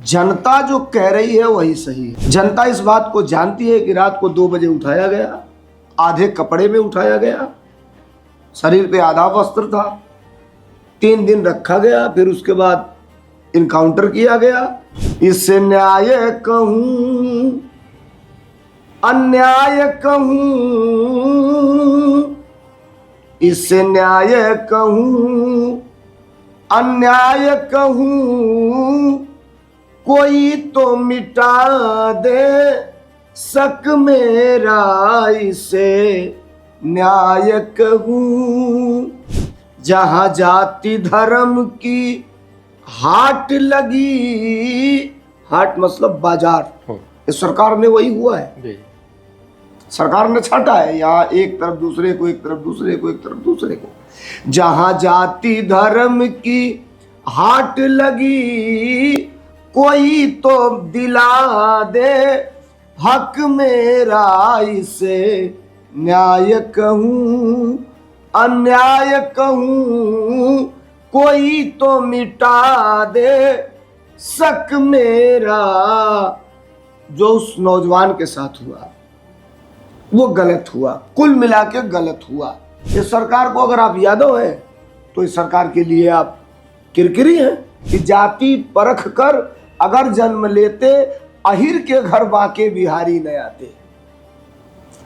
जनता जो कह रही है वही सही है। जनता इस बात को जानती है कि रात को 2 बजे उठाया गया, आधे कपड़े में उठाया गया, शरीर पे आधा वस्त्र था, 3 दिन रखा गया, फिर उसके बाद इनकाउंटर किया गया। इससे न्याय कहूं अन्याय कहूं, इससे न्याय कहूं अन्याय कहूं, कोई तो मिटा दे शक मेरा, इसे न्याय कहूं। जहां जाति धर्म की हाट लगी, हाट मतलब बाजार, इस सरकार में वही हुआ है। सरकार ने छाटा है यहाँ, एक तरफ दूसरे को, एक तरफ दूसरे को, एक तरफ दूसरे को। जहां जाति धर्म की हाट लगी, कोई तो दिला दे हक मेरा, इसे न्याय कहूं अन्याय कहूं, कोई तो मिटा दे शक मेरा। जो उस नौजवान के साथ हुआ वो गलत हुआ, कुल मिला के गलत हुआ। इस सरकार को अगर आप यादव हैं तो इस सरकार के लिए आप किरकिरी हैं कि जाति परख कर अगर जन्म लेते, अहिर के घर बाके बिहारी न आते।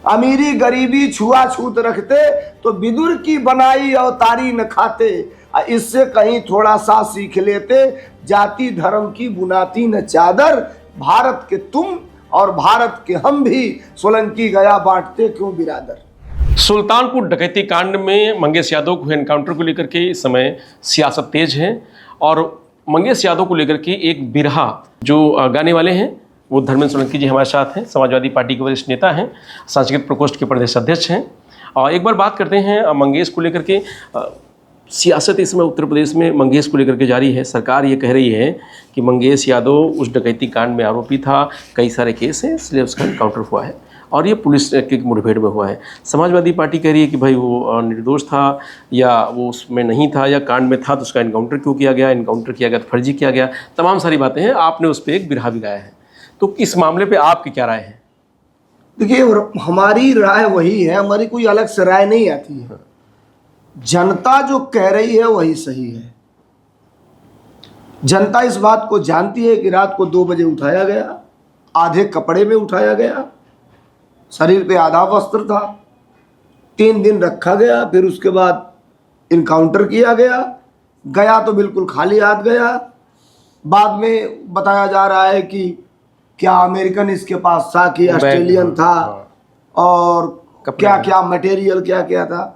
अमीरी गरीबी छुआछूत रखते तो विदुर की बनाई अवतारी न खाते। इससे कहीं थोड़ा सा सीख लेते, जाति धर्म की बुनाती न चादर। भारत के तुम और भारत के हम भी सोलंकी गया बांटते क्यों बिरादर। सुल्तानपुर डकैती कांड में मंगेश यादव को एनकाउंटर को लेकर के इस समय सियासत तेज है और मंगेश यादव को लेकर के एक बिरहा जो गाने वाले हैं वो धर्मेंद्र सोलंकी जी हमारे साथ हैं, समाजवादी पार्टी के वरिष्ठ नेता हैं, सांस्कृतिक प्रकोष्ठ के प्रदेश अध्यक्ष हैं। और एक बार बात करते हैं मंगेश को लेकर के। सियासत इस समय उत्तर प्रदेश में मंगेश को लेकर के जारी है। सरकार ये कह रही है कि मंगेश यादव उस डकैती कांड में आरोपी था, कई सारे केस हैं, इसलिए उसका एनकाउंटर हुआ है और ये पुलिस के मुठभेड़ में हुआ है। समाजवादी पार्टी कह रही है कि भाई वो निर्दोष था या वो उसमें नहीं था, या कांड में था तो उसका एनकाउंटर क्यों किया गया, एनकाउंटर किया गया तो फर्जी किया गया, तमाम सारी बातें हैं। आपने उस पर एक बिरहा भी गाया है, तो इस मामले पे आपकी क्या राय है? देखिए, हमारी राय वही है, हमारी कोई अलग से राय नहीं आती है। जनता जो कह रही है वही सही है। जनता इस बात को जानती है कि रात को 2 बजे उठाया गया, आधे कपड़े में उठाया गया, शरीर पे आधा वस्त्र था, 3 दिन रखा गया, फिर उसके बाद इनकाउंटर किया गया। गया तो बिल्कुल खाली हाथ गया। बाद में बताया जा रहा है कि क्या अमेरिकन इसके पास था कि ऑस्ट्रेलियन था और क्या क्या मटेरियल क्या क्या था।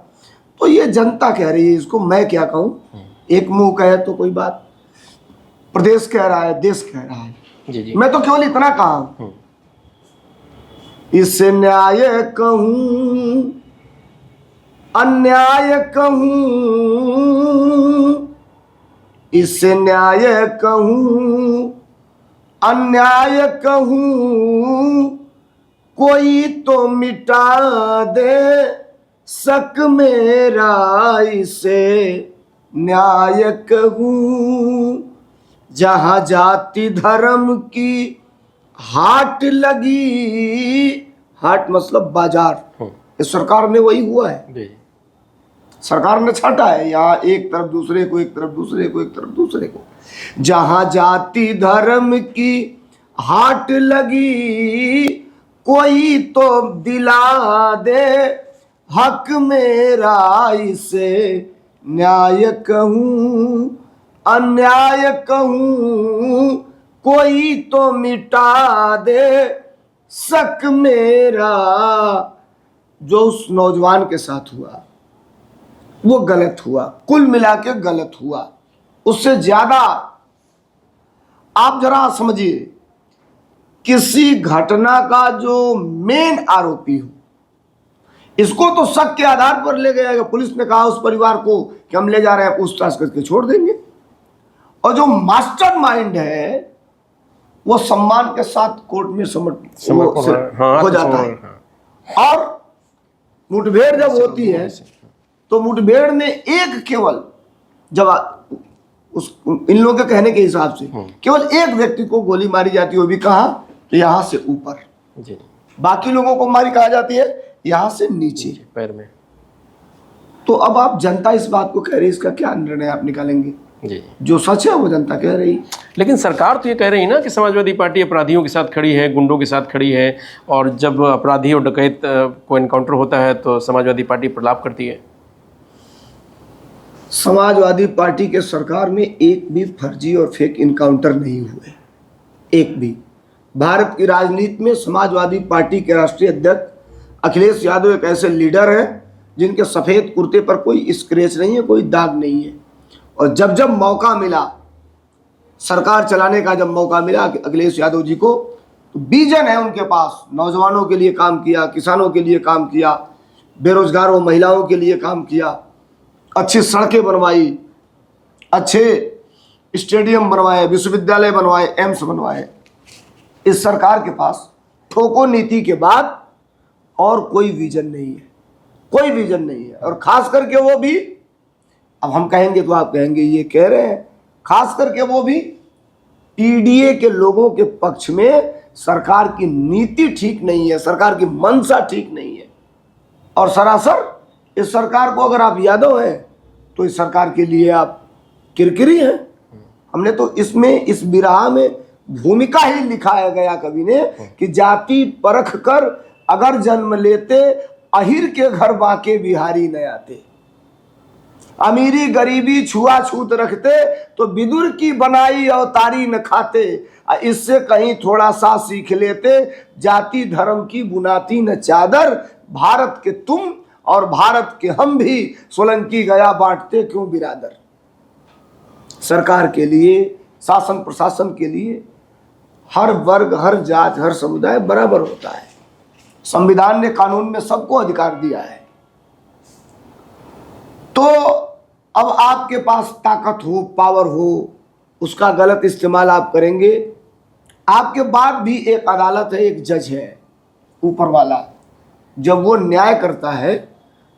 तो ये जनता कह रही है, इसको मैं क्या कहूँ। एक मुंह कहे तो कोई बात, प्रदेश कह रहा है, देश कह रहा है, जी। मैं तो केवल इतना कहा, इससे न्याय कहूं अन्याय कहूं, इससे न्याय कहूं अन्याय कहूं, कोई तो मिटा दे शक मेरा, इसे न्याय कहूं। जहां जाति धर्म की हाट लगी, हाट मतलब बाजार, इस सरकार में वही हुआ है। सरकार ने छाटा है यहाँ, एक तरफ दूसरे को, एक तरफ दूसरे को, एक तरफ दूसरे को। जहां जाति धर्म की हाट लगी, कोई तो दिला दे हक मेरा, इसे न्याय कहूं अन्याय कहूं, कोई तो मिटा दे शक मेरा। जो उस नौजवान के साथ हुआ वो गलत हुआ, कुल मिला के गलत हुआ। उससे ज्यादा आप जरा समझिए, किसी घटना का जो मेन आरोपी हो, इसको तो शक के आधार पर ले गया। पुलिस ने कहा उस परिवार को कि हम ले जा रहे हैं, पूछताछ करके छोड़ देंगे। और जो मास्टरमाइंड है वो सम्मान के साथ कोर्ट में हो जाता है। और मुठभेड़ जब होती है तो मुठभेड़ में एक केवल जब उस इन लोगों के कहने के हिसाब से केवल एक व्यक्ति को गोली मारी जाती है, वो भी कहाँ, यहां से ऊपर जी, बाकी लोगों को मारी कहा जाती है यहां से नीचे पैर में। तो अब आप जनता इस बात को कह रही है, इसका क्या निर्णय आप निकालेंगे? जी, जो सच है वो जनता कह रही। लेकिन सरकार तो ये कह रही है ना कि समाजवादी पार्टी अपराधियों के साथ खड़ी है, गुंडों के साथ खड़ी है, और जब अपराधी और डकैत को एनकाउंटर होता है तो समाजवादी पार्टी प्रलाप करती है। समाजवादी पार्टी के सरकार में एक भी फर्जी और फेक इनकाउंटर नहीं हुए, एक भी। भारत की राजनीति में समाजवादी पार्टी के राष्ट्रीय अध्यक्ष अखिलेश यादव एक ऐसे लीडर हैं जिनके सफेद कुर्ते पर कोई स्क्रैच नहीं है, कोई दाग नहीं है। और जब जब मौका मिला, सरकार चलाने का जब मौका मिला अखिलेश यादव जी को, तो विजन है उनके पास। नौजवानों के लिए काम किया, किसानों के लिए काम किया, बेरोजगारों महिलाओं के लिए काम किया, अच्छी सड़कें बनवाई, अच्छे स्टेडियम बनवाए, विश्वविद्यालय बनवाए, एम्स बनवाए। इस सरकार के पास ठोको नीति के बाद और कोई विजन नहीं है, कोई विजन नहीं है। और खास करके वो भी, अब हम कहेंगे तो आप कहेंगे ये कह रहे हैं, खास करके वो भी पीडीए के लोगों के पक्ष में सरकार की नीति ठीक नहीं है, सरकार की मंशा ठीक नहीं है। और सरासर इस सरकार को अगर आप यादव हैं तो इस सरकार के लिए आप किरकिरी हैं। हमने तो इसमें इस बिरहा में भूमिका ही लिखाया गया कवि ने कि जाति परख कर अगर जन्म लेते, अहिर के घर बाके बिहारी न आते। अमीरी गरीबी छुआछूत रखते तो विदुर की बनाई अवतारी न खाते। इससे कहीं थोड़ा सा सीख लेते, जाति धर्म की बुनाती न चादर। भारत के तुम और भारत के हम भी सोलंकी गया बांटते क्यों बिरादर। सरकार के लिए, शासन प्रशासन के लिए हर वर्ग, हर जात, हर समुदाय बराबर होता है। संविधान ने, कानून में सबको अधिकार दिया है। तो अब आपके पास ताकत हो, पावर हो, उसका गलत इस्तेमाल आप करेंगे। आपके बाद भी एक अदालत है, एक जज है ऊपर वाला। जब वो न्याय करता है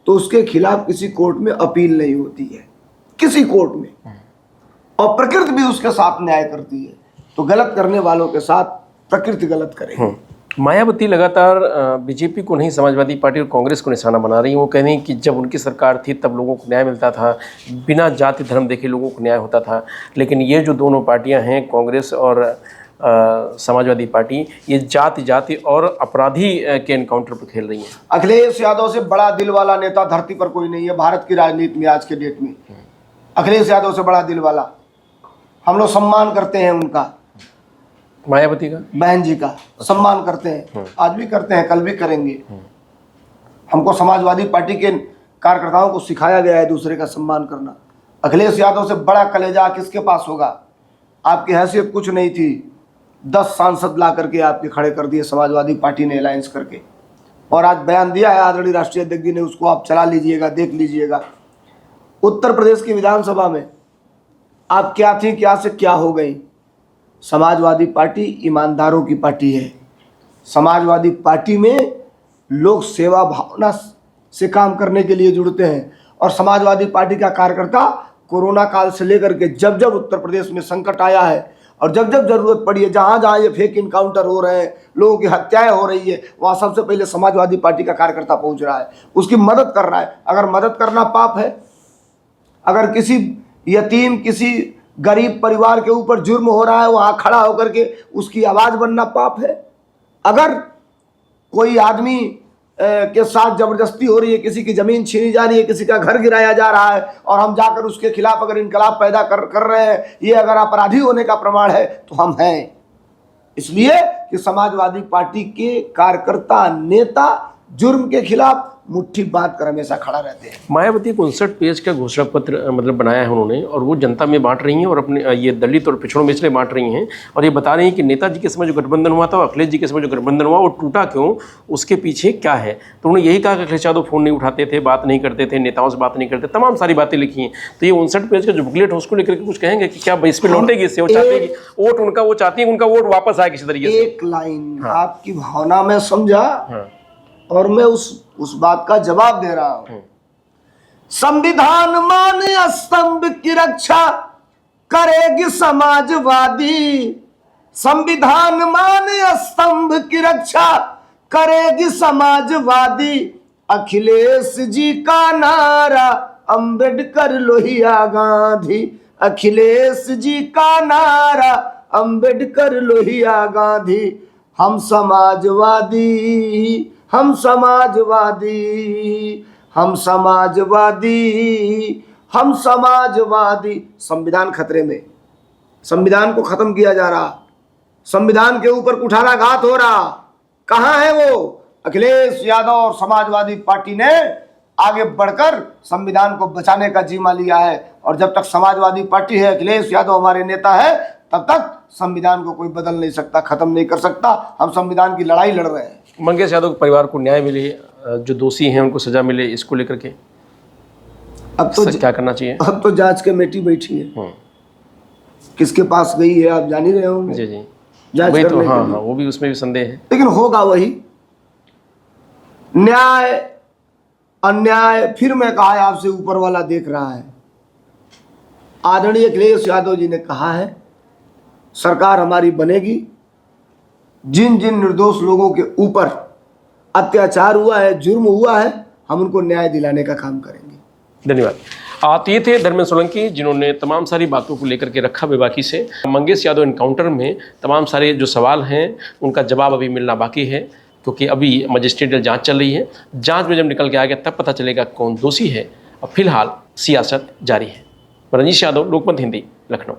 तो उसके खिलाफ किसी कोर्ट में अपील नहीं होती है, किसी कोर्ट में। और प्रकृति भी उसके साथ न्याय करती है। तो गलत करने वालों के साथ प्रकृति गलत करेगी। मायावती लगातार बीजेपी को नहीं, समाजवादी पार्टी और कांग्रेस को निशाना बना रही हैं। वो कह रही हैं कि जब उनकी सरकार थी तब लोगों को न्याय मिलता था, बिना जाति धर्म देखे लोगों को न्याय होता था। लेकिन ये जो दोनों पार्टियां हैं, कांग्रेस और समाजवादी पार्टी, ये जाति और अपराधी के एनकाउंटर पर खेल रही हैं। अखिलेश यादव से बड़ा दिल वाला नेता धरती पर कोई नहीं है भारत की राजनीति में आज के डेट में। अखिलेश यादव से बड़ा दिल वाला, हम लोग सम्मान करते हैं उनका, मायावती का, बहन जी का सम्मान करते हैं, आज भी करते हैं, कल भी करेंगे। हमको समाजवादी पार्टी के कार्यकर्ताओं को सिखाया गया है दूसरे का सम्मान करना। अखिलेश यादव से बड़ा कलेजा किसके पास होगा? आपकी हैसियत कुछ नहीं थी, 10 सांसद ला करके आपके खड़े कर दिए समाजवादी पार्टी ने अलायंस करके। और आज बयान दिया है आदरणीय राष्ट्रीय अध्यक्ष जी ने, उसको आप चला लीजिएगा, देख लीजिएगा। उत्तर प्रदेश की विधानसभा में आप क्या थी, क्या से क्या हो गई। समाजवादी पार्टी ईमानदारों की पार्टी है। समाजवादी पार्टी में लोग सेवा भावना से काम करने के लिए जुड़ते हैं। और समाजवादी पार्टी का कार्यकर्ता कोरोना काल से लेकर के जब जब उत्तर प्रदेश में संकट आया है और जब जब जरूरत पड़ी है, जहाँ जहाँ ये फेक इनकाउंटर हो रहे हैं, लोगों की हत्याएं हो रही है, वहाँ सबसे पहले समाजवादी पार्टी का कार्यकर्ता पहुँच रहा है, उसकी मदद कर रहा है। अगर मदद करना पाप है, अगर किसी यतीम, किसी गरीब परिवार के ऊपर जुर्म हो रहा है, वहाँ खड़ा होकर के उसकी आवाज़ बनना पाप है। अगर कोई आदमी के साथ जबरदस्ती हो रही है, किसी की ज़मीन छीनी जा रही है, किसी का घर गिराया जा रहा है, और हम जाकर उसके खिलाफ अगर इनकलाब पैदा कर रहे हैं, ये अगर अपराधी होने का प्रमाण है तो हम हैं। इसलिए कि समाजवादी पार्टी के कार्यकर्ता, नेता जुर्म के खिलाफ मुट्ठी बांध कर हमेशा खड़ा रहते हैं। मायावती 59 पेज का घोषणा पत्र मतलब बनाया है उन्होंने, और वो जनता में बांट रही हैं, और अपने ये दलित और पिछड़ों में इसलिए बांट रही हैं। और ये बता रही हैं कि नेताजी के समय जो गठबंधन हुआ था, अखिलेश जी के समय जो गठबंधन हुआ, वो टूटा क्यों, उसके पीछे क्या है। तो उन्होंने यही कहा कि अखिलेश यादव फ़ोन नहीं उठाते थे, बात नहीं करते थे, नेताओं से बात नहीं करते, तमाम सारी बातें लिखी हैं। तो ये 59 पेज का जो बुकलेट है उसको लेकर के कुछ कहेंगे कि क्या इस पर लौटेगी इससे? वो चाहते हैं कि वोट उनका, वो चाहती है उनका वोट वापस आए किसी तरीके से। एक लाइन आपकी भावना में समझा और मैं उस बात का जवाब दे रहा हूं। संविधान माने स्तंभ की रक्षा, करेगी समाजवादी, संविधान मान स्तंभ की रक्षा करेगी समाजवादी। अखिलेश जी का नारा अंबेडकर लोहिया गांधी, अखिलेश जी का नारा अंबेडकर लोहिया गांधी। हम समाजवादी, हम समाजवादी, हम समाजवादी, हम समाजवादी। संविधान खतरे में, संविधान को खत्म किया जा रहा, संविधान के ऊपर कुठाराघात हो रहा। कहां है वो? अखिलेश यादव और समाजवादी पार्टी ने आगे बढ़कर संविधान को बचाने का जिम्मा लिया है। और जब तक समाजवादी पार्टी है, अखिलेश यादव हमारे नेता है, तब तक संविधान को कोई बदल नहीं सकता, खत्म नहीं कर सकता। हम संविधान की लड़ाई लड़ रहे हैं। मंगेश यादव के परिवार को न्याय मिले, जो दोषी हैं उनको सजा मिले, इसको लेकर के अब तो क्या करना चाहिए? अब तो जांच कमेटी बैठी है, किसके पास गई है आप जान ही रहे होंगे। जी जी, जांच वही तो, करने हाँ के लिए। हाँ, वो भी उसमें भी संदेह है। लेकिन होगा वही न्याय। अन्याय फिर मैं कहा है आपसे, ऊपर वाला देख रहा है। आदरणीय अखिलेश यादव जी ने कहा है सरकार हमारी बनेगी, जिन जिन निर्दोष लोगों के ऊपर अत्याचार हुआ है, जुर्म हुआ है, हम उनको न्याय दिलाने का काम करेंगे। धन्यवाद। ये थे धर्मेंद्र सोलंकी, जिन्होंने तमाम सारी बातों को लेकर के रखा बेबाकी से। मंगेश यादव इनकाउंटर में तमाम सारे जो सवाल हैं उनका जवाब अभी मिलना बाकी है, क्योंकि अभी मजिस्ट्रेट जांच चल रही है। जांच में जब निकल के आएगा तब पता चलेगा कौन दोषी है। और फिलहाल सियासत जारी है। रंजीश यादव, लोकमत हिंदी, लखनऊ।